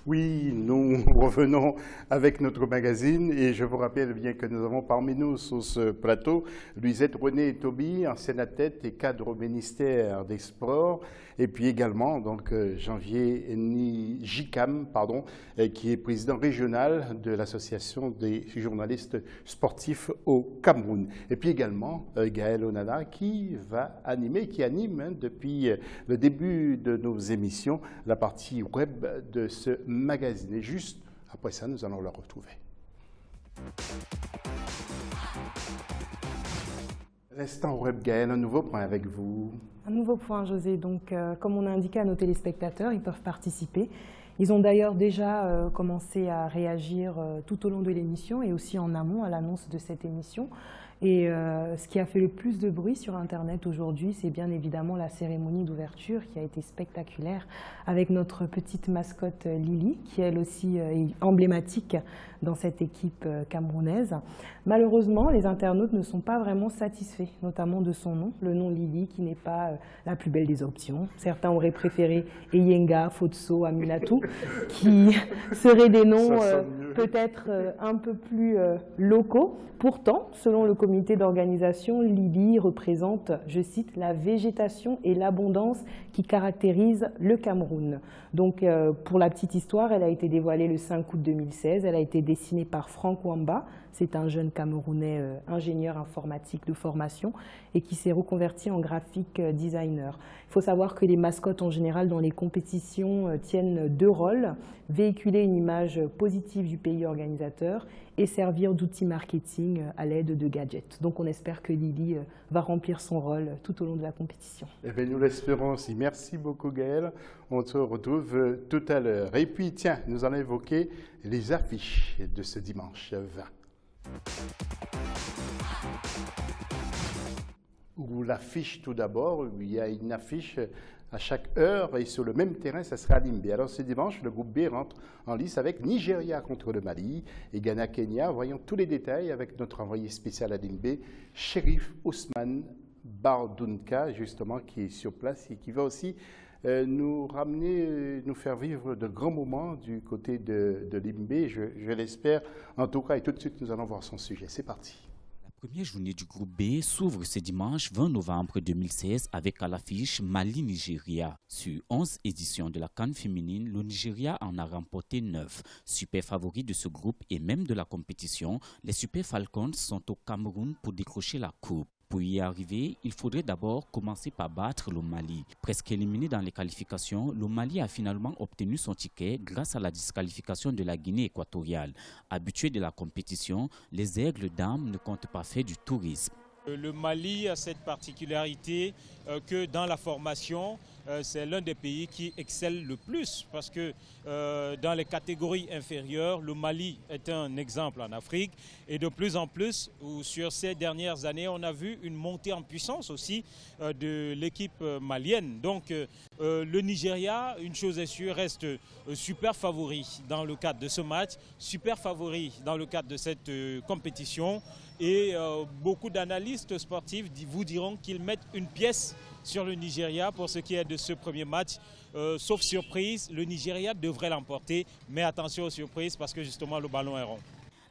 Oui, nous revenons avec notre magazine et je vous rappelle bien que nous avons parmi nous sur ce plateau Louisette René Toby, ancienne athlète et cadre au ministère des Sports, et puis également donc Janvier Jicam, qui est président régional de l'association des journalistes sportifs au Cameroun. Et puis également Gaël Onana qui anime depuis le début de nos émissions la partie web de ce magazine. Et juste après ça, nous allons le retrouver. L'instant web, Gaël, un nouveau point avec vous. Un nouveau point, José. Donc, comme on a indiqué à nos téléspectateurs, ils peuvent participer. Ils ont d'ailleurs déjà commencé à réagir tout au long de l'émission et aussi en amont à l'annonce de cette émission. Et ce qui a fait le plus de bruit sur Internet aujourd'hui, c'est bien évidemment la cérémonie d'ouverture qui a été spectaculaire avec notre petite mascotte Lily, qui elle aussi est emblématique dans cette équipe camerounaise. Malheureusement, les internautes ne sont pas vraiment satisfaits, notamment de son nom, le nom Lily, qui n'est pas la plus belle des options. Certains auraient préféré Eyenga, Fotso, Aminatou, qui seraient des noms peut-être un peu plus locaux. Pourtant, selon le comité d'organisation, Lily représente, je cite, la végétation et l'abondance qui caractérisent le Cameroun. Donc, pour la petite histoire, elle a été dévoilée le 5 août 2016. Elle a été dessinée par Franck Wamba. C'est un jeune Camerounais ingénieur informatique de formation et qui s'est reconverti en graphic designer. Il faut savoir que les mascottes en général dans les compétitions tiennent deux rôles, véhiculer une image positive du pays organisateur et servir d'outil marketing à l'aide de gadgets. Donc on espère que Lily va remplir son rôle tout au long de la compétition. Eh bien, nous l'espérons aussi. Merci beaucoup Gaël. On se retrouve tout à l'heure. Et puis tiens, nous allons évoquer les affiches de ce dimanche 20. Ou l'affiche tout d'abord, il y a une affiche à chaque heure et sur le même terrain, ça sera à Limbé. Alors ce dimanche, le groupe B rentre en lice avec Nigeria contre le Mali et Ghana-Kenya. Voyons tous les détails avec notre envoyé spécial à Limbé, Shérif Ousmane Bardunka, justement, qui est sur place et qui va aussi nous faire vivre de grands moments du côté de Limbé, je l'espère. En tout cas, et tout de suite, nous allons voir son sujet. C'est parti. La première journée du groupe B s'ouvre ce dimanche 20 novembre 2016 avec à l'affiche Mali-Nigeria. Sur 11 éditions de la CAN féminine, le Nigeria en a remporté 9. Super favoris de ce groupe et même de la compétition, les Super Falcons sont au Cameroun pour décrocher la coupe. Pour y arriver, il faudrait d'abord commencer par battre le Mali. Presque éliminé dans les qualifications, le Mali a finalement obtenu son ticket grâce à la disqualification de la Guinée équatoriale. Habitués de la compétition, les Aigles d'Âme ne comptent pas faire du tourisme. Le Mali a cette particularité que dans la formation, c'est l'un des pays qui excelle le plus parce que dans les catégories inférieures, le Mali est un exemple en Afrique et de plus en plus, sur ces dernières années, on a vu une montée en puissance aussi de l'équipe malienne. Donc le Nigeria, une chose est sûre, reste super favori dans le cadre de ce match, super favori dans le cadre de cette compétition. Et beaucoup d'analystes sportifs vous diront qu'ils mettent une pièce sur le Nigeria pour ce qui est de ce premier match. Sauf surprise, le Nigeria devrait l'emporter. Mais attention aux surprises parce que justement le ballon est rond.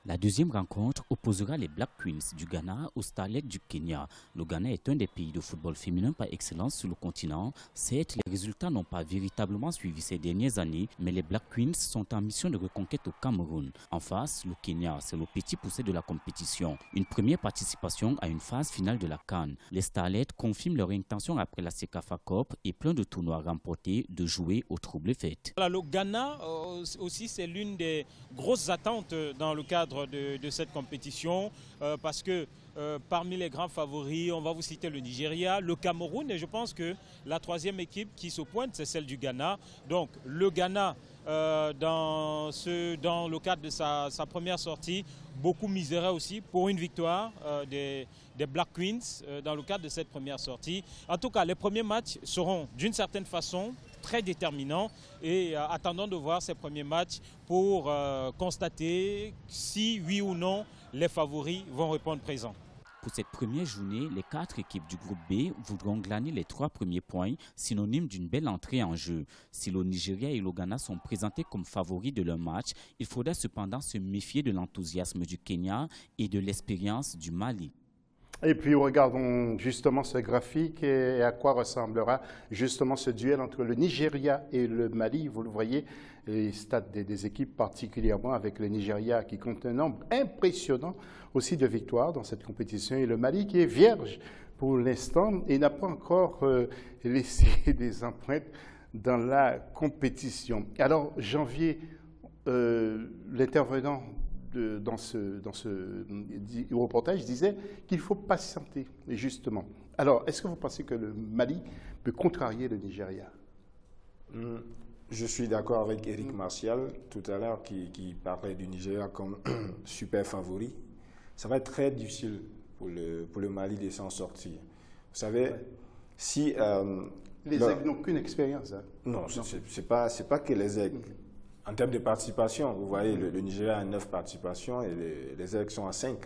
La deuxième rencontre opposera les Black Queens du Ghana aux Starlets du Kenya. Le Ghana est un des pays de football féminin par excellence sur le continent. Certes, les résultats n'ont pas véritablement suivi ces dernières années, mais les Black Queens sont en mission de reconquête au Cameroun. En face, le Kenya, c'est le petit poussé de la compétition. Une première participation à une phase finale de la CAN. Les Starlets confirment leur intention après la Sekafa Cup et plein de tournois remportés de jouer aux troubles fêtes. Le Ghana aussi, c'est l'une des grosses attentes dans le cadre de cette compétition parce que parmi les grands favoris, on va vous citer le Nigeria, le Cameroun et je pense que la troisième équipe qui se pointe, c'est celle du Ghana. Donc le Ghana, dans le cadre de sa première sortie, beaucoup miseraient aussi pour une victoire des Black Queens dans le cadre de cette première sortie. En tout cas, les premiers matchs seront d'une certaine façon très déterminants et attendons de voir ces premiers matchs pour constater si, oui ou non, les favoris vont répondre présent. Pour cette première journée, les 4 équipes du groupe B voudront glaner les 3 premiers points, synonyme d'une belle entrée en jeu. Si le Nigeria et le Ghana sont présentés comme favoris de leur match, il faudra cependant se méfier de l'enthousiasme du Kenya et de l'expérience du Mali. Et puis regardons justement ce graphique et à quoi ressemblera justement ce duel entre le Nigeria et le Mali. Vous le voyez, les stats des équipes particulièrement avec le Nigeria qui compte un nombre impressionnant aussi de victoires dans cette compétition et le Mali qui est vierge pour l'instant et n'a pas encore laissé des empreintes dans la compétition. Alors janvier, l'intervenant dans ce reportage disait qu'il faut patienter, justement. Alors, est-ce que vous pensez que le Mali peut contrarier le Nigeria? Je suis d'accord avec Éric Martial tout à l'heure qui parlait du Nigeria comme super favori. Ça va être très difficile pour le Mali de s'en sortir. Vous savez, si... les aigles n'ont qu'une expérience. Hein. Non, c'est pas que les aigles. En termes de participation, vous voyez, le Nigeria a 9 participations et les aigles sont à 5.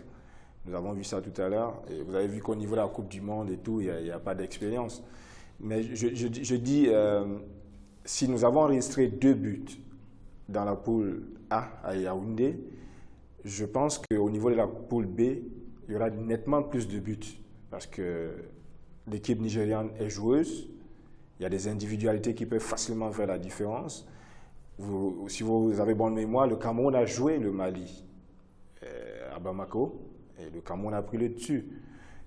Nous avons vu ça tout à l'heure. Et vous avez vu qu'au niveau de la Coupe du Monde et tout, il n'y a pas d'expérience. Mais je dis, si nous avons enregistré 2 buts dans la poule A à Yaoundé, je pense qu'au niveau de la poule B, il y aura nettement plus de buts. Parce que l'équipe nigériane est joueuse. Il y a des individualités qui peuvent facilement faire la différence. Si vous avez bonne mémoire, le Cameroun a joué le Mali à Bamako et le Cameroun a pris le dessus.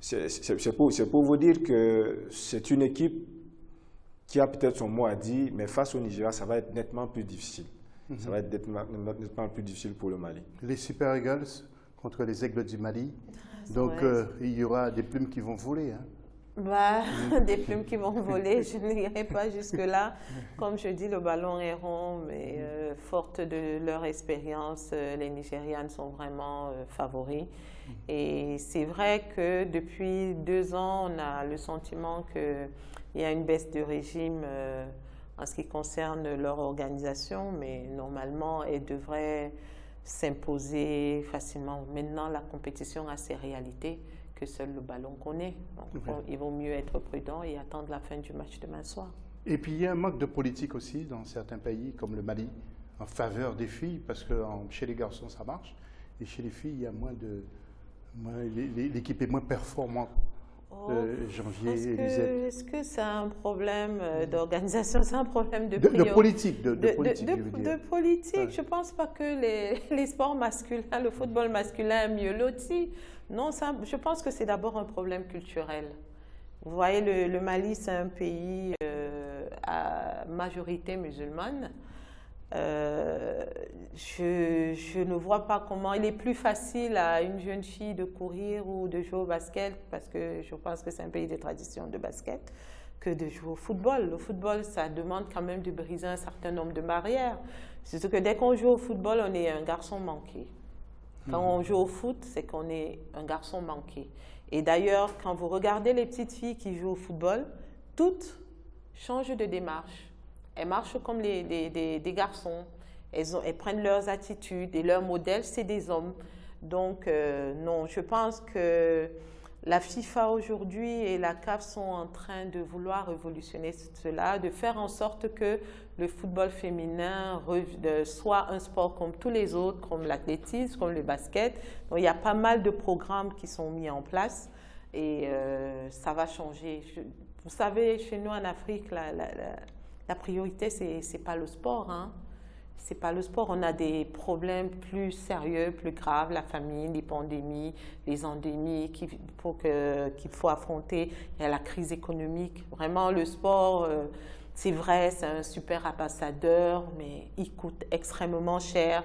C'est pour vous dire que c'est une équipe qui a peut-être son mot à dire, mais face au Nigeria, ça va être nettement plus difficile. Ça va être nettement plus difficile pour le Mali. Les Super Eagles contre les Aigles du Mali. Donc il y aura des plumes qui vont voler. Hein. Des plumes qui vont voler, je n'irai pas jusque-là. Comme je dis, le ballon est rond, mais forte de leur expérience, les Nigérianes sont vraiment favoris. Et c'est vrai que depuis 2 ans, on a le sentiment qu'il y a une baisse de régime en ce qui concerne leur organisation, mais normalement, elles devraient s'imposer facilement. Maintenant, la compétition a ses réalités que seul le ballon connaît. Donc, il vaut mieux être prudent et attendre la fin du match demain soir. Et puis, il y a un manque de politique aussi dans certains pays, comme le Mali, en faveur des filles, parce que chez les garçons, ça marche, et chez les filles, il y a l'équipe est moins performante. Janvier et Lisette. Est-ce que c'est un problème d'organisation? C'est un problème de politique. De politique. Ouais. Je ne pense pas que les sports masculins, le football masculin est mieux loti. Non, je pense que c'est d'abord un problème culturel. Vous voyez, le Mali, c'est un pays à majorité musulmane. Je ne vois pas comment il est plus facile à une jeune fille de courir ou de jouer au basket, parce que je pense que c'est un pays de tradition de basket, que de jouer au football. Le football, ça demande quand même de briser un certain nombre de barrières. C'est que dès qu'on joue au football, on est un garçon manqué. Quand on joue au foot, c'est qu'on est un garçon manqué. Et d'ailleurs, quand vous regardez les petites filles qui jouent au football, toutes changent de démarche. Elles marchent comme des garçons. Elles prennent leurs attitudes et leur modèle, c'est des hommes. Donc, non, je pense que la FIFA aujourd'hui et la CAF sont en train de vouloir révolutionner cela, de faire en sorte que le football féminin soit un sport comme tous les autres, comme l'athlétisme, comme le basket. Donc, il y a pas mal de programmes qui sont mis en place et ça va changer. Vous savez, chez nous en Afrique, la priorité, c'est pas le sport. Hein. C'est pas le sport. On a des problèmes plus sérieux, plus graves, la famine, les pandémies, les endémies qu'il faut affronter. Il y a la crise économique. Vraiment, le sport, c'est vrai, c'est un super ambassadeur, mais il coûte extrêmement cher.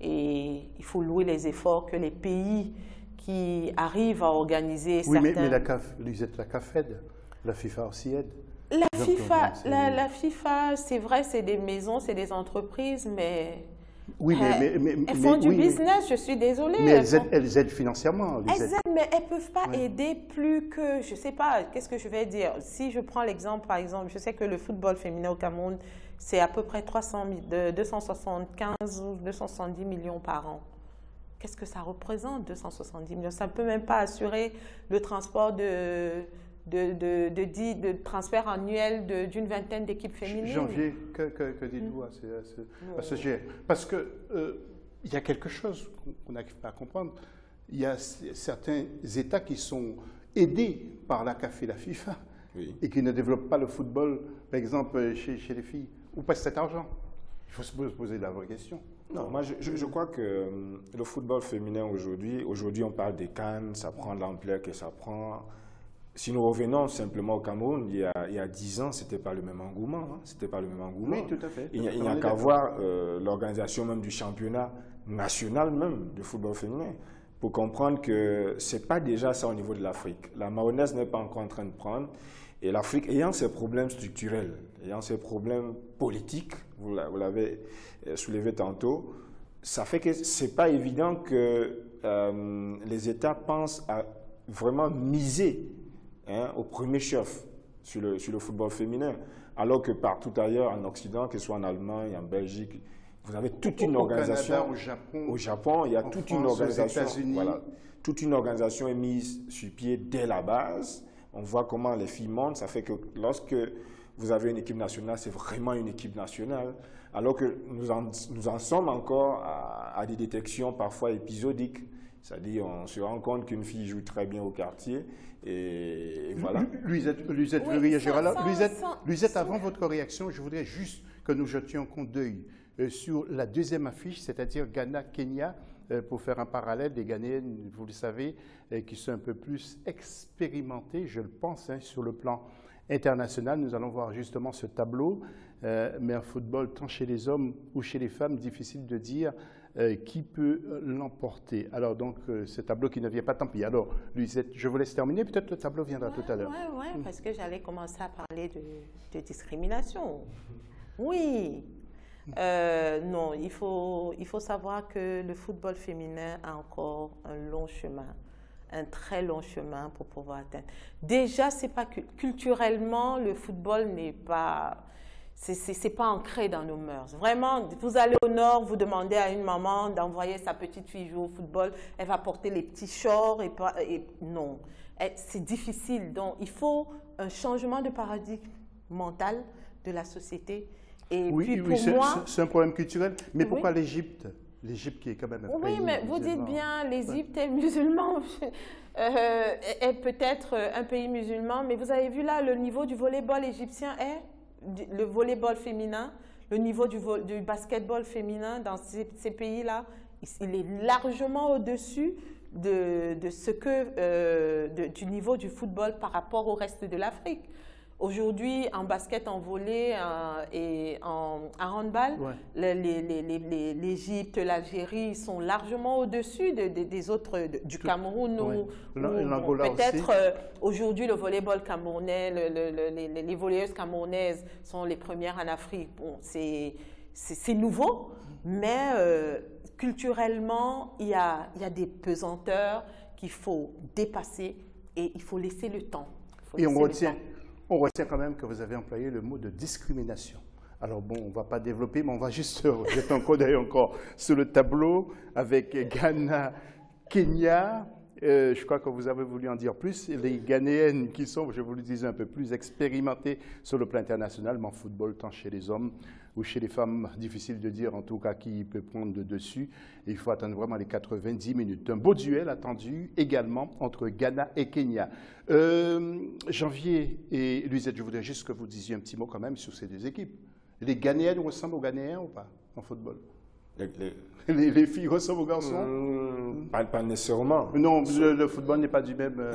Et il faut louer les efforts que les pays qui arrivent à organiser certains... Oui, mais la CAF, la CAF aide. La FIFA aussi aide. La FIFA, c'est vrai, c'est des maisons, c'est des entreprises, mais... Oui, elles font du business, je suis désolée. Mais elles aident financièrement. Elles aident, mais elles ne peuvent pas aider plus que, je ne sais pas, qu'est-ce que je vais dire? Si je prends l'exemple, par exemple, je sais que le football féminin au Cameroun, c'est à peu près 275 ou 270 millions par an. qu'est-ce que ça représente, 270 millions? Ça ne peut même pas assurer le transport de transfert annuel d'une vingtaine d'équipes féminines. Janvier, que dites-vous à ce sujet? Parce qu'il y a quelque chose qu'on n'arrive pas à comprendre. Il y a certains États qui sont aidés par la CAF et la FIFA et qui ne développent pas le football, par exemple, chez les filles. Où passe cet argent? Il faut se poser la vraie question. Non, moi je crois que le football féminin aujourd'hui on parle des CAN, ça prend l'ampleur que ça prend. Si nous revenons simplement au Cameroun, il y a 10 ans, c'était pas le même engouement. Hein, c'était pas le même engouement. Oui, tout à fait. Il n'y a qu'à voir l'organisation même du championnat national même de football féminin pour comprendre que c'est pas déjà ça au niveau de l'Afrique. La mayonnaise n'est pas encore en train de prendre. Et l'Afrique, ayant ses problèmes structurels, ayant ses problèmes politiques, vous l'avez soulevé tantôt, ça fait que c'est pas évident que les États pensent à vraiment miser au premier chef sur le football féminin, alors que partout ailleurs, en Occident, que ce soit en Allemagne, en Belgique, vous avez toute une organisation. Au Canada, au Japon, il y a toute une organisation. Aux États-Unis. Voilà, toute une organisation est mise sur pied dès la base. On voit comment les filles montent. Ça fait que lorsque vous avez une équipe nationale, c'est vraiment une équipe nationale. Alors que nous en sommes encore à des détections parfois épisodiques. C'est-à-dire, on se rend compte qu'une fille joue très bien au quartier et voilà. Luisette, vous réagir. Alors, Luisette, avant votre réaction, je voudrais juste que nous jetions un coup d'œil sur la deuxième affiche, c'est-à-dire Ghana-Kenya, pour faire un parallèle. Les Ghanéennes, vous le savez, qui sont un peu plus expérimentées, je le pense, sur le plan international. Nous allons voir justement ce tableau, mais en football, tant chez les hommes ou chez les femmes, difficile de dire qui peut l'emporter. Alors donc, ce tableau qui ne vient pas, tant pis. Alors, Luisette, je vous laisse terminer, peut-être le tableau viendra tout à l'heure. Oui, parce que j'allais commencer à parler de discrimination. Oui. Non, il faut savoir que le football féminin a encore un long chemin, un très long chemin pour pouvoir atteindre. Déjà, c'est pas culturellement, le football n'est pas... C'est pas ancré dans nos mœurs. Vraiment, vous allez au nord, vous demandez à une maman d'envoyer sa petite fille jouer au football, elle va porter les petits shorts et non. C'est difficile. Donc, il faut un changement de paradigme mental de la société. Et oui, puis pour moi, c'est un problème culturel. Mais pourquoi l'Égypte? L'Égypte qui est quand même un pays mais vous dites bien, l'Égypte est musulman, est peut-être un pays musulman, mais vous avez vu là, le niveau du volleyball égyptien est le volleyball féminin, le niveau du basketball féminin dans ces pays-là, il est largement au-dessus du niveau du football par rapport au reste de l'Afrique. Aujourd'hui, en basket, en volley et en handball, l'Égypte, l'Algérie sont largement au-dessus des autres, du Cameroun. Ou peut-être aujourd'hui, le volleyball camerounais, les volleyeuses camerounaises sont les premières en Afrique. Bon, c'est nouveau, mais culturellement, il y a des pesanteurs qu'il faut dépasser et il faut laisser le temps. On retient quand même que vous avez employé le mot de discrimination. Alors bon, on ne va pas développer, mais on va juste jeter un coup d'œil encore sur le tableau avec Ghana, Kenya. Je crois que vous avez voulu en dire plus. Les Ghanéennes qui sont, je vous le disais, un peu plus expérimentées sur le plan international, mais en football, tant chez les hommes ou chez les femmes, difficile de dire en tout cas qui peut prendre le dessus. Il faut attendre vraiment les 90 minutes. Un beau duel attendu également entre Ghana et Kenya. Janvier et Luisette, je voudrais juste que vous disiez un petit mot quand même sur ces deux équipes. Les Ghanéennes ressemblent aux Ghanéens ou pas en football? Les filles ressemblent aux garçons? Pas nécessairement. Non, le football n'est pas du même...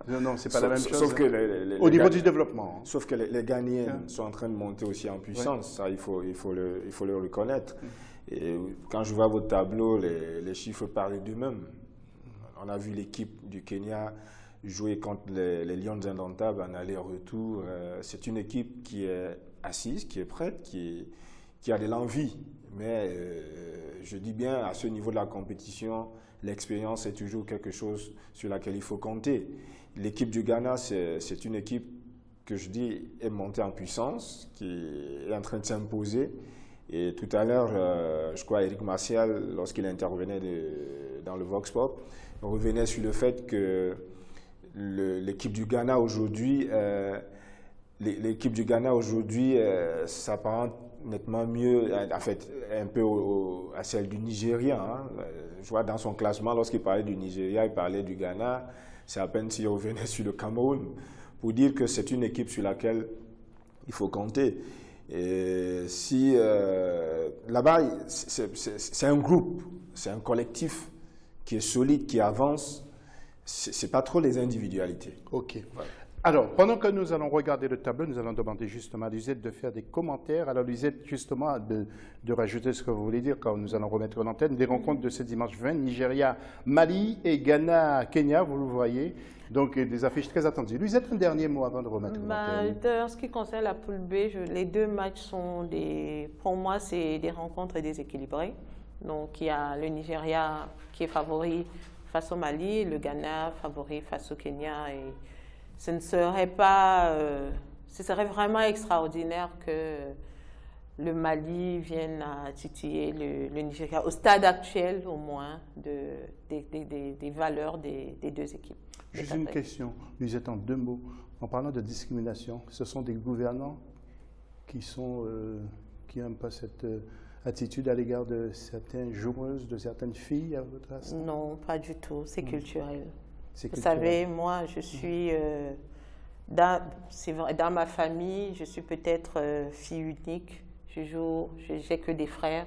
non, c'est pas la même chose. Sauf que au niveau du développement. Sauf que les Ghanéens sont en train de monter aussi en puissance. Ça, il faut le reconnaître. Et quand je vois votre tableau, les chiffres parlent d'eux-mêmes. On a vu l'équipe du Kenya jouer contre les Lions Indomptables en aller-retour. C'est une équipe qui est assise, qui est prête, qui a de l'envie. Mais je dis bien, à ce niveau de la compétition, l'expérience est toujours quelque chose sur laquelle il faut compter. L'équipe du Ghana, c'est une équipe que je dis est montée en puissance, qui est en train de s'imposer. Et tout à l'heure, je crois, Eric Martial, lorsqu'il intervenait dans le Vox Pop. On revenait sur le fait que l'équipe du Ghana aujourd'hui, s'apparente nettement mieux, en fait, un peu à celle du Nigeria. Hein. Je vois dans son classement, lorsqu'il parlait du Nigeria, il parlait du Ghana. C'est à peine s'il revenait sur le Cameroun, pour dire que c'est une équipe sur laquelle il faut compter. Et si là-bas, c'est un groupe, c'est un collectif qui est solide, qui avance. C'est pas trop les individualités. Ok. Voilà. Alors, pendant que nous allons regarder le tableau, nous allons demander justement à Luisette de faire des commentaires. Alors, Luisette, justement, de rajouter ce que vous voulez dire quand nous allons remettre l'antenne. Des rencontres de ce dimanche 20, Nigeria, Mali et Ghana, Kenya, vous le voyez. Donc, des affiches très attendues. Luisette, un dernier mot avant de remettre l'antenne. En ce qui concerne la poule B, les deux matchs sont pour moi, c'est des rencontres déséquilibrées. Donc, il y a le Nigeria qui est favori face au Mali, le Ghana favori face au Kenya. Et ce serait vraiment extraordinaire que le Mali vienne à titiller le Nigeria, au stade actuel au moins, des valeurs des deux équipes. Juste une question, Luisette, en 2 mots. En parlant de discrimination, ce sont des gouvernants qui n'aiment pas cette attitude à l'égard de certaines joueuses, de certaines filles, à votre avis? Non, pas du tout. C'est culturel. Vous savez, moi, je suis, c'est vrai, dans ma famille, je suis peut-être fille unique. J'ai que des frères.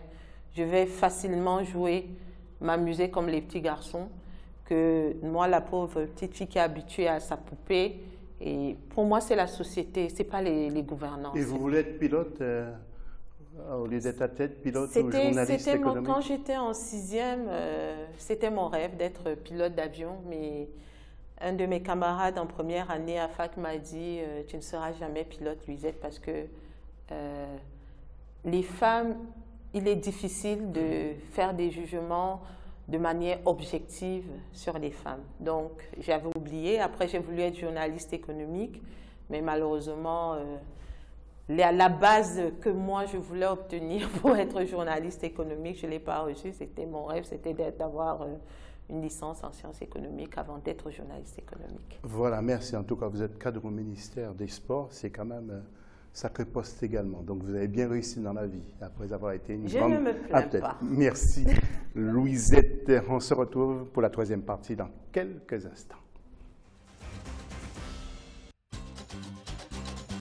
Je vais facilement jouer, m'amuser comme les petits garçons, que moi, la pauvre petite fille qui est habituée à sa poupée. Et pour moi, c'est la société, c'est pas les gouvernants. Et vous voulez être pilote au lieu d'être athlète, pilote ou journaliste économique? Quand j'étais en 6e, c'était mon rêve d'être pilote d'avion, mais un de mes camarades en première année à fac m'a dit « Tu ne seras jamais pilote, Luisette, parce que les femmes, il est difficile de faire des jugements de manière objective sur les femmes. » Donc, j'avais oublié. Après, j'ai voulu être journaliste économique, mais malheureusement, la base que moi, je voulais obtenir pour être journaliste économique, je ne l'ai pas reçue. C'était mon rêve, c'était d'avoir une licence en sciences économiques avant d'être journaliste économique. Voilà, merci. En tout cas, vous êtes cadre au ministère des Sports. C'est quand même sacré poste également. Donc, vous avez bien réussi dans la vie après avoir été une grande athlète. Je ne me plains pas. Merci. Luisette, on se retrouve pour la 3e partie dans quelques instants.